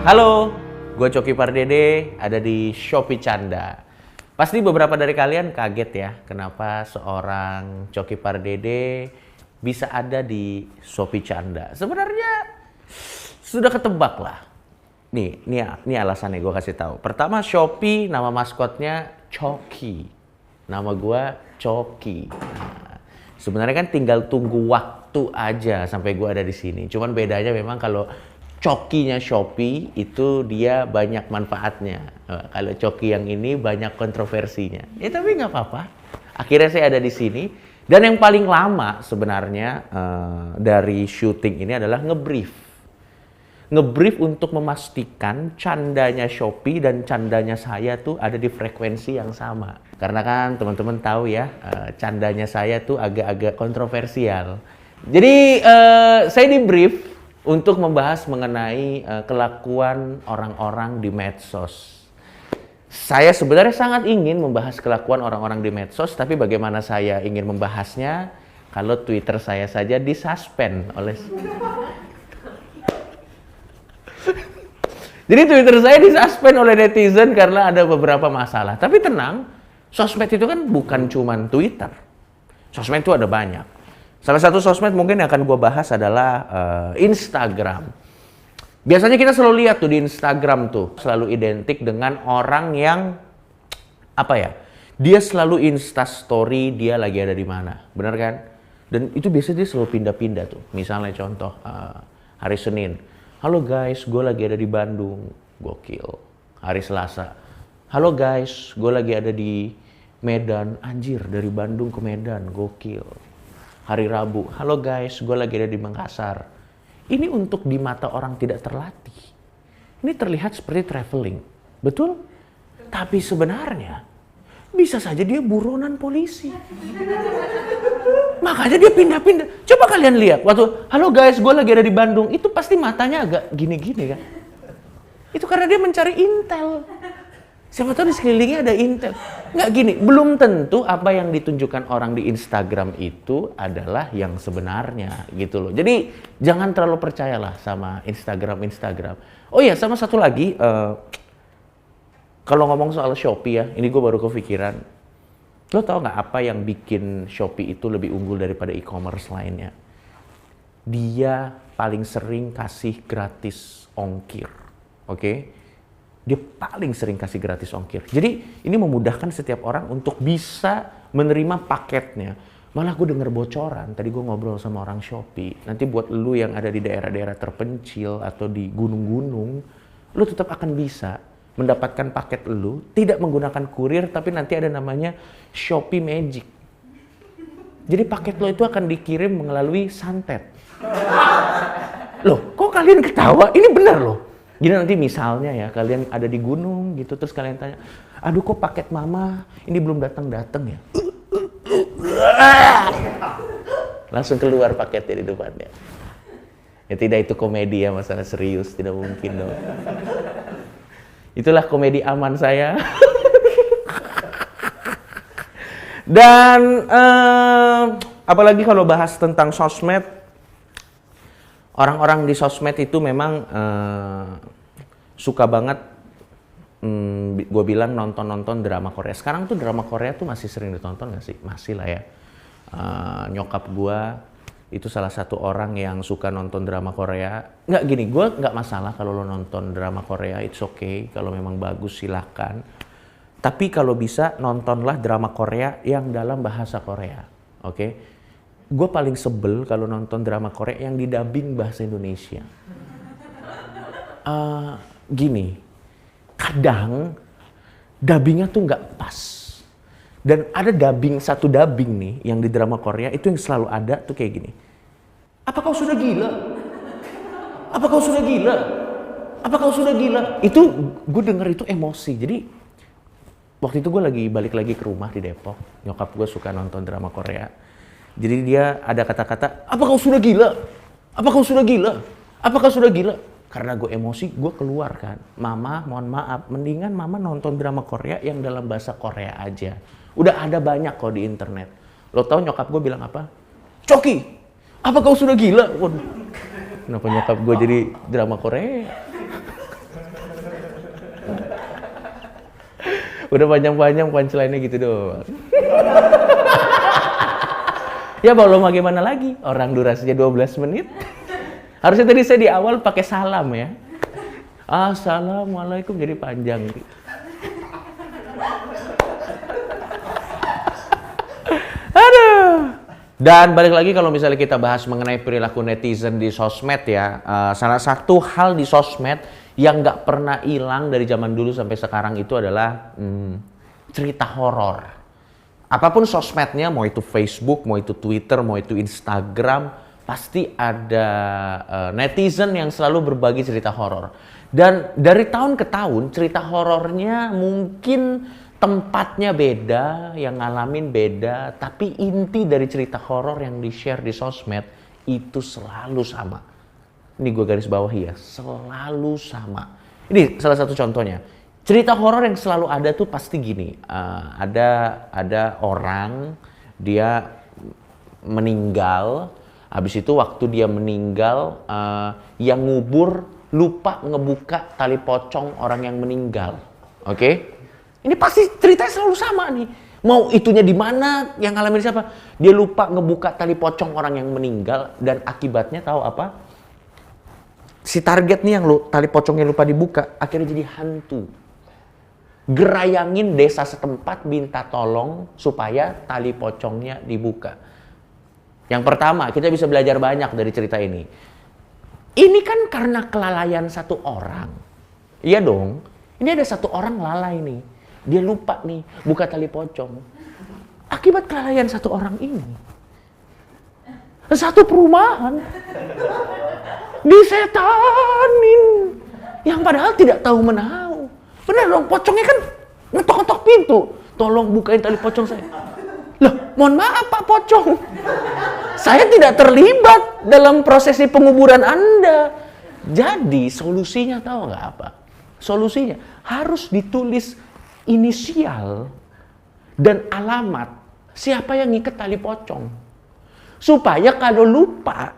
Halo, gue Coki Pardede, ada di Shopee Canda. Pasti beberapa dari kalian kaget ya, kenapa seorang Coki Pardede bisa ada di Shopee Canda. Sebenarnya sudah ketebak lah. Nih alasannya gue kasih tahu. Pertama, Shopee nama maskotnya Coki. Nama gue Coki. Nah, sebenarnya kan tinggal tunggu waktu aja sampai gue ada di sini. Cuman bedanya memang kalau Cokinya Shopee itu dia banyak manfaatnya. Kalau Coki yang ini banyak kontroversinya. Ya tapi nggak apa-apa. Akhirnya saya ada di sini. Dan yang paling lama sebenarnya dari syuting ini adalah ngebrief. Ngebrief untuk memastikan candanya Shopee dan candanya saya tuh ada di frekuensi yang sama. Karena kan teman-teman tahu ya, candanya saya tuh agak-agak kontroversial. Jadi saya di brief untuk membahas mengenai kelakuan orang-orang di medsos. Saya sebenarnya sangat ingin membahas kelakuan orang-orang di medsos, tapi bagaimana saya ingin membahasnya kalau Twitter saya saja disuspend oleh... Jadi Twitter saya disuspend oleh netizen karena ada beberapa masalah. Tapi tenang, sosmed itu kan bukan cuma Twitter. Sosmed itu ada banyak. Salah satu sosmed mungkin yang akan gue bahas adalah Instagram. Biasanya kita selalu lihat tuh di Instagram tuh selalu identik dengan orang yang apa ya? Dia selalu Instastory dia lagi ada di mana, benar kan? Dan itu biasanya dia selalu pindah-pindah tuh. Misalnya contoh hari Senin, halo guys, gue lagi ada di Bandung, gokil. Hari Selasa, halo guys, gue lagi ada di Medan, anjir dari Bandung ke Medan, gokil. Hari Rabu, halo guys, gue lagi ada di Makassar. Ini untuk di mata orang tidak terlatih. Ini terlihat seperti traveling, betul? Tapi sebenarnya bisa saja dia buronan polisi. Makanya dia pindah-pindah. Coba kalian lihat, waktu halo guys, gue lagi ada di Bandung, itu pasti matanya agak gini-gini kan? Itu karena dia mencari intel. Siapa tahu di sekelilingnya ada intel. Nggak gini, belum tentu apa yang ditunjukkan orang di Instagram itu adalah yang sebenarnya gitu loh. Jadi jangan terlalu percayalah sama Instagram. Oh iya, sama satu lagi, kalau ngomong soal Shopee ya, ini gue baru kepikiran. Lo tau nggak apa yang bikin Shopee itu lebih unggul daripada e-commerce lainnya? Dia paling sering kasih gratis ongkir, oke? Dia paling sering kasih gratis ongkir. Jadi ini memudahkan setiap orang untuk bisa menerima paketnya. Malah gue denger bocoran, tadi gue ngobrol sama orang Shopee. Nanti buat lu yang ada di daerah-daerah terpencil atau di gunung-gunung, lu tetap akan bisa mendapatkan paket lu, tidak menggunakan kurir, tapi nanti ada namanya Shopee Magic. Jadi paket lo itu akan dikirim melalui santet. Loh, kok kalian ketawa? Ini benar loh. Jadi nanti misalnya ya, kalian ada di gunung gitu, terus kalian tanya, aduh kok paket mama ini belum datang-datang ya? Langsung keluar paketnya di depannya. Ya tidak, itu komedi ya, masalah serius, tidak mungkin dong. Itulah komedi aman saya. Dan apalagi kalau bahas tentang sosmed, orang-orang di sosmed itu memang suka banget, gue bilang nonton drama Korea. Sekarang tuh drama Korea tuh masih sering ditonton gak sih? Masih lah ya. Nyokap gue itu salah satu orang yang suka nonton drama Korea. Nggak gini, gue nggak masalah kalau lo nonton drama Korea, it's okay. Kalau memang bagus silahkan. Tapi kalau bisa nontonlah drama Korea yang dalam bahasa Korea, oke? Gue paling sebel kalau nonton drama Korea yang didubbing bahasa Indonesia. Gini, kadang dubbingnya tuh nggak pas. Dan ada satu dubbing nih yang di drama Korea itu yang selalu ada tuh kayak gini. Apa kau sudah gila? Apa kau sudah gila? Apa kau sudah gila? Itu gue denger itu emosi. Jadi waktu itu gue balik lagi ke rumah di Depok. Nyokap gue suka nonton drama Korea. Jadi dia ada kata-kata, apa kau sudah gila? Apa kau sudah gila? Apa kau sudah gila? Karena gue emosi, gue keluar kan. Mama, mohon maaf, mendingan mama nonton drama Korea yang dalam bahasa Korea aja. Udah ada banyak kok di internet. Lo tau nyokap gue bilang apa? Coki, apa kau sudah gila? Waduh, kenapa nyokap gue jadi drama Korea? Udah panjang-panjang punchline-nya gitu doang. Ya mau gimana lagi? Orang durasinya 12 menit. Harusnya tadi saya di awal pakai salam ya. Assalamualaikum, jadi panjang. Aduh. Dan balik lagi kalau misalnya kita bahas mengenai perilaku netizen di sosmed ya. Salah satu hal di sosmed yang nggak pernah hilang dari zaman dulu sampai sekarang itu adalah cerita horor. Apapun sosmednya, mau itu Facebook, mau itu Twitter, mau itu Instagram, pasti ada netizen yang selalu berbagi cerita horor. Dan dari tahun ke tahun, cerita horornya mungkin tempatnya beda, yang ngalamin beda, tapi inti dari cerita horor yang di-share di sosmed itu selalu sama. Ini gue garis bawahi ya, selalu sama. Ini salah satu contohnya. Cerita horor yang selalu ada tuh pasti gini, ada orang dia meninggal, habis itu waktu dia meninggal yang ngubur lupa ngebuka tali pocong orang yang meninggal, oke? Ini pasti ceritanya selalu sama nih. Mau itunya di mana, yang ngalamin siapa? Dia lupa ngebuka tali pocong orang yang meninggal dan akibatnya tahu apa? Si target nih yang tali pocongnya lupa dibuka, akhirnya jadi hantu. Gerayangin desa setempat minta tolong supaya tali pocongnya dibuka. Yang pertama, kita bisa belajar banyak dari cerita ini. Ini kan karena kelalaian satu orang. Iya dong, ini ada satu orang lalai nih. Dia lupa nih buka tali pocong. Akibat kelalaian satu orang ini, satu perumahan disetanin yang padahal tidak tahu menahu. Benar dong, pocongnya kan ngetok-ngetok pintu. Tolong bukain tali pocong saya. Loh, mohon maaf Pak Pocong. Saya tidak terlibat dalam prosesi penguburan Anda. Jadi solusinya tahu nggak apa? Solusinya harus ditulis inisial dan alamat siapa yang ngikat tali pocong. Supaya kalau lupa,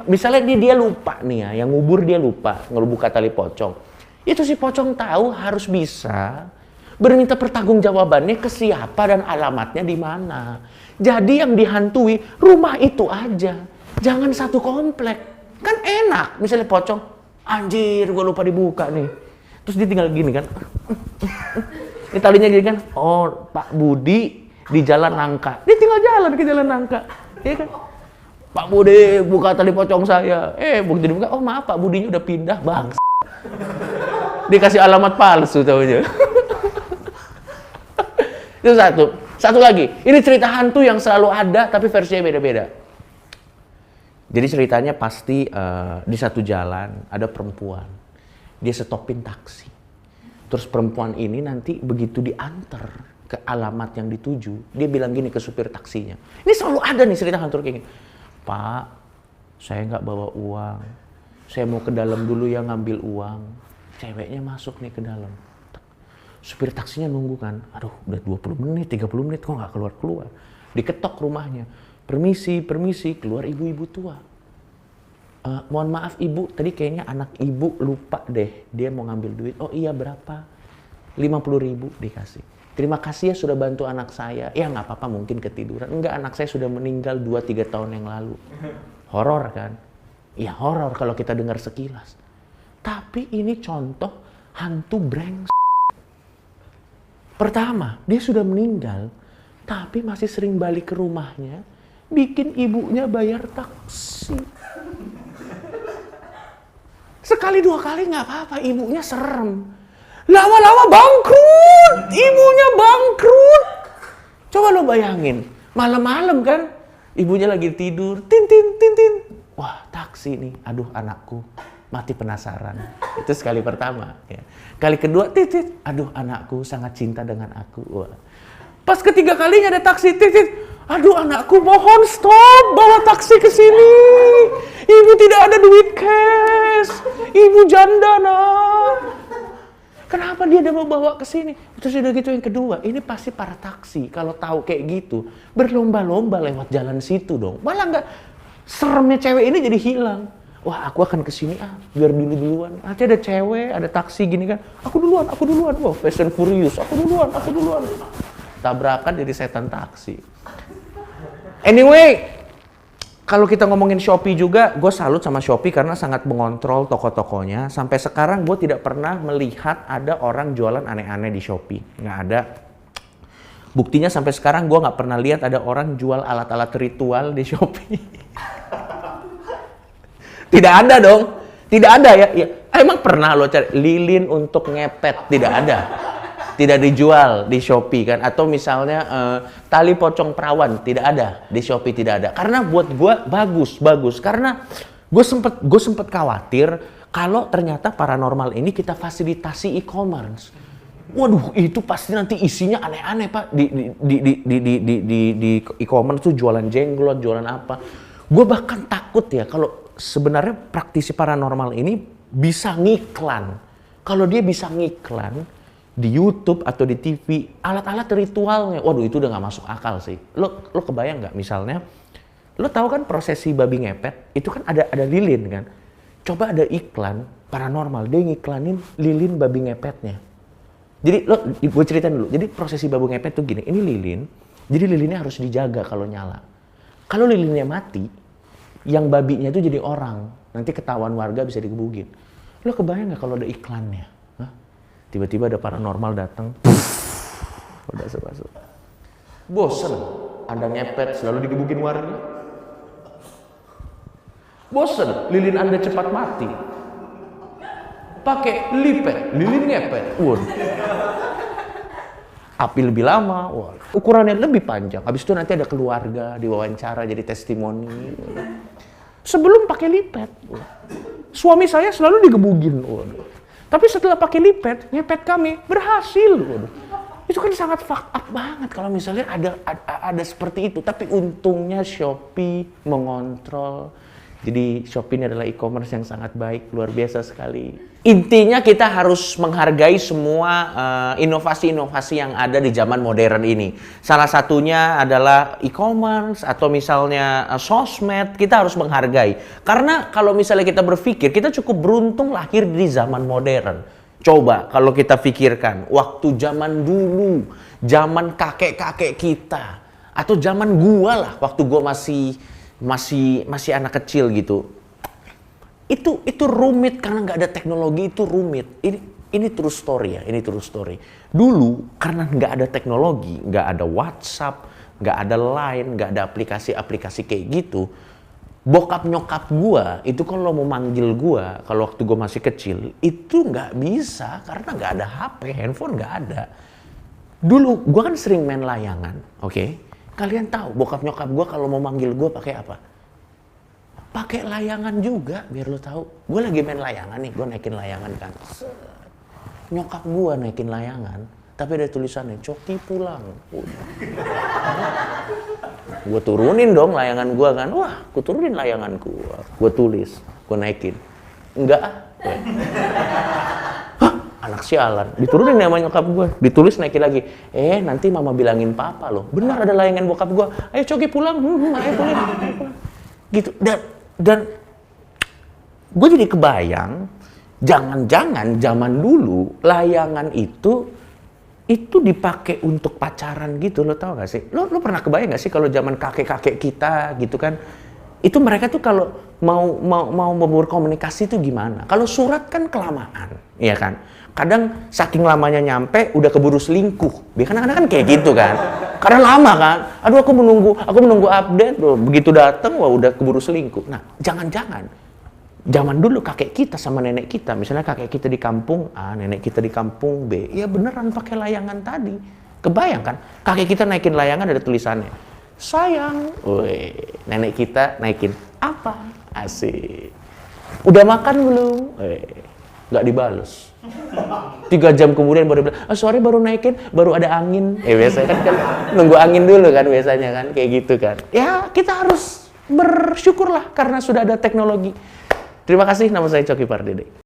misalnya dia lupa nih ya, yang ngubur dia lupa ngebuka tali pocong. Itu si pocong tahu harus bisa berminta pertanggungjawabannya ke siapa dan alamatnya di mana. Jadi yang dihantui rumah itu aja, jangan satu komplek. Kan enak, misalnya pocong, anjir gue lupa dibuka nih. Terus dia tinggal gini kan. Ini talinya gini kan, oh Pak Budi di Jalan Nangka. Dia tinggal jalan ke Jalan Nangka. Iya kan? Pak Budi buka tali pocong saya. Begitu dibuka, oh maaf Pak Budinya udah pindah, bang. Dikasih alamat palsu taunya. Itu satu. Satu lagi, ini cerita hantu yang selalu ada tapi versinya beda-beda. Jadi ceritanya pasti di satu jalan ada perempuan. Dia stopin taksi. Terus perempuan ini nanti begitu diantar ke alamat yang dituju, dia bilang gini ke supir taksinya. Ini selalu ada nih cerita hantu kayak gini. Pak, saya nggak bawa uang. Saya mau ke dalam dulu ya ngambil uang. Ceweknya masuk nih ke dalam. Supir taksinya nunggu kan. Aduh, udah 20 menit, 30 menit kok nggak keluar-keluar. Diketok rumahnya. Permisi, keluar ibu-ibu tua. Mohon maaf ibu, tadi kayaknya anak ibu lupa deh. Dia mau ngambil duit. Oh iya berapa? 50.000 dikasih. Terima kasih ya sudah bantu anak saya. Ya nggak apa-apa mungkin ketiduran. Enggak, anak saya sudah meninggal 2-3 tahun yang lalu. Horor kan? Ya horor kalau kita dengar sekilas. Tapi ini contoh hantu brengsek. Pertama, dia sudah meninggal, tapi masih sering balik ke rumahnya, bikin ibunya bayar taksi. Sekali 2 kali nggak apa-apa, ibunya serem. Lama-lama bangkrut, ibunya bangkrut. Coba lo bayangin, malam-malam kan, ibunya lagi tidur, tin. Wah, taksi nih, aduh anakku. Mati penasaran. Itu sekali pertama. Ya. Kali kedua, titit. Aduh anakku sangat cinta dengan aku. Wah. Pas ketiga kalinya ada taksi, titit. Aduh anakku mohon stop bawa taksi ke sini. Ibu tidak ada duit cash. Ibu janda nak. Kenapa dia udah mau bawa ke sini? Terus udah gitu yang kedua, ini pasti para taksi kalau tahu kayak gitu berlomba-lomba lewat jalan situ dong. Malah nggak seremnya cewek ini jadi hilang. Wah, aku akan kesini biar duluan. Nanti ada cewek, ada taksi gini kan. Aku duluan. Wah, Fast and Furious. Aku duluan. Tabrakan jadi setan taksi. Anyway, kalau kita ngomongin Shopee juga, gue salut sama Shopee karena sangat mengontrol toko-tokonya. Sampai sekarang gue tidak pernah melihat ada orang jualan aneh-aneh di Shopee. Nggak ada. Buktinya sampai sekarang gue nggak pernah lihat ada orang jual alat-alat ritual di Shopee. Tidak ada dong. Tidak ada ya. Emang pernah lo cari lilin untuk ngepet? Tidak ada. Tidak dijual di Shopee kan. Atau misalnya tali pocong perawan. Tidak ada. Di Shopee tidak ada. Karena buat gue bagus. Karena gue sempet khawatir kalau ternyata paranormal ini kita fasilitasi e-commerce. Waduh, itu pasti nanti isinya aneh-aneh, Pak. Di e-commerce tuh jualan jenglot, jualan apa. Gue bahkan takut ya kalau sebenarnya praktisi paranormal ini bisa ngiklan. Kalau dia bisa ngiklan di YouTube atau di TV, alat-alat ritualnya, waduh itu udah nggak masuk akal sih. Lo kebayang nggak misalnya, lo tahu kan prosesi babi ngepet, itu kan ada lilin kan. Coba ada iklan paranormal, dia ngiklanin lilin babi ngepetnya. Jadi gue ceritain dulu, jadi prosesi babi ngepet tuh gini, ini lilin, jadi lilinnya harus dijaga kalau nyala. Kalau lilinnya mati, yang babinya itu jadi orang, nanti ketahuan warga bisa digebugin. Lo kebayang nggak kalau ada iklannya? Hah? Tiba-tiba ada paranormal datang, udah masuk. Bosen, Anda ngepet selalu digebugin warga. Bosen, lilin Anda cepat mati. Pakai lipet, lilin ngepet. Waduh. Api lebih lama, ukurannya lebih panjang. Habis itu nanti ada keluarga diwawancara jadi testimoni. Sebelum pakai lipet, suami saya selalu digebugin. Tapi setelah pakai lipet, ngepet kami berhasil. Itu kan sangat fuck up banget kalau misalnya ada seperti itu. Tapi untungnya Shopee mengontrol. Jadi Shopee ini adalah e-commerce yang sangat baik, luar biasa sekali. Intinya kita harus menghargai semua inovasi-inovasi yang ada di zaman modern ini. Salah satunya adalah e-commerce atau misalnya sosmed, kita harus menghargai. Karena kalau misalnya kita berpikir, kita cukup beruntung lahir di zaman modern. Coba kalau kita pikirkan, waktu zaman dulu, zaman kakek-kakek kita, atau zaman gua lah, waktu gua masih anak kecil gitu. Itu rumit karena nggak ada teknologi, itu rumit. Ini true story ya, ini true story. Dulu karena nggak ada teknologi, nggak ada WhatsApp, nggak ada Line, nggak ada aplikasi-aplikasi kayak gitu. Bokap nyokap gua itu kalau mau manggil gua, kalau waktu gua masih kecil, itu nggak bisa karena nggak ada HP, handphone nggak ada. Dulu gua kan sering main layangan, oke? Kalian tahu bokap nyokap gua kalau mau manggil gua pakai apa? Pakai layangan juga, biar lo tahu. Gue lagi main layangan nih, gue naikin layangan kan. Nyokap gue naikin layangan, tapi ada tulisannya, Coki pulang. Gue turunin dong layangan gue kan. Wah, gue turunin layangan gue. Gue tulis, gue naikin. Enggak Hah, anak sialan. Diturunin sama nyokap gue. Ditulis naikin lagi. Nanti mama bilangin papa loh. Benar ada layangan bokap gue. Ayo Coki pulang. Ayo pulang. Gitu. Dan gue jadi kebayang, jangan-jangan zaman dulu layangan itu dipakai untuk pacaran gitu, lo tau gak sih? Lo pernah kebayang gak sih kalau zaman kakek-kakek kita gitu kan? Itu mereka tuh kalau mau berkomunikasi tuh gimana? Kalau surat kan kelamaan, ya kan? Kadang saking lamanya nyampe udah keburu selingkuh. Biar anak-anak kan kayak gitu kan. Karena lama kan. Aduh aku menunggu update loh. Begitu datang wah udah keburu selingkuh. Nah, jangan-jangan zaman dulu kakek kita sama nenek kita, misalnya kakek kita di kampung A, nenek kita di kampung B, ya beneran pakai layangan tadi. Kebayang kan? Kakek kita naikin layangan ada tulisannya. Sayang. Woi, nenek kita naikin apa? Asik. Udah makan belum? Nggak dibales. 3 jam kemudian baru bilang, sorry baru naikin, baru ada angin. Biasanya kan nunggu angin dulu kan biasanya kan, kayak gitu kan. Ya kita harus bersyukurlah karena sudah ada teknologi. Terima kasih, nama saya Coki Pardede.